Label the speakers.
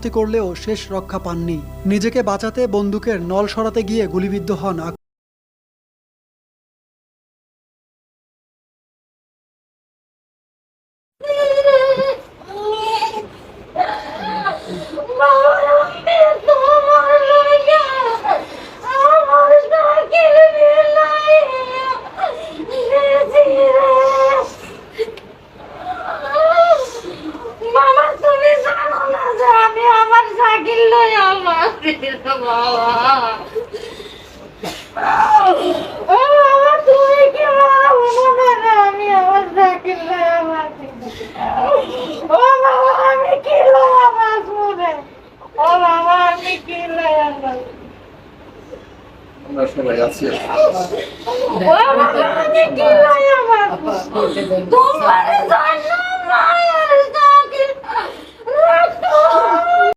Speaker 1: জবরদস্তি করলেও শেষ রক্ষা পাননি। নিজেকে বাঁচাতে বন্দুকের নল সরাতে গিয়ে গুলিবিদ্ধ হন
Speaker 2: আমি আমার সাইকেল লই আমার বাবা তুমি কি আমি আমার সাইকেল লই আমার ও বাবা আমি কি লই আমার শুনে ও বাবা আমি কি লই আমার
Speaker 3: আমরা সবাই আছি।
Speaker 2: ও বাবা আমি কি লই আমার তোমার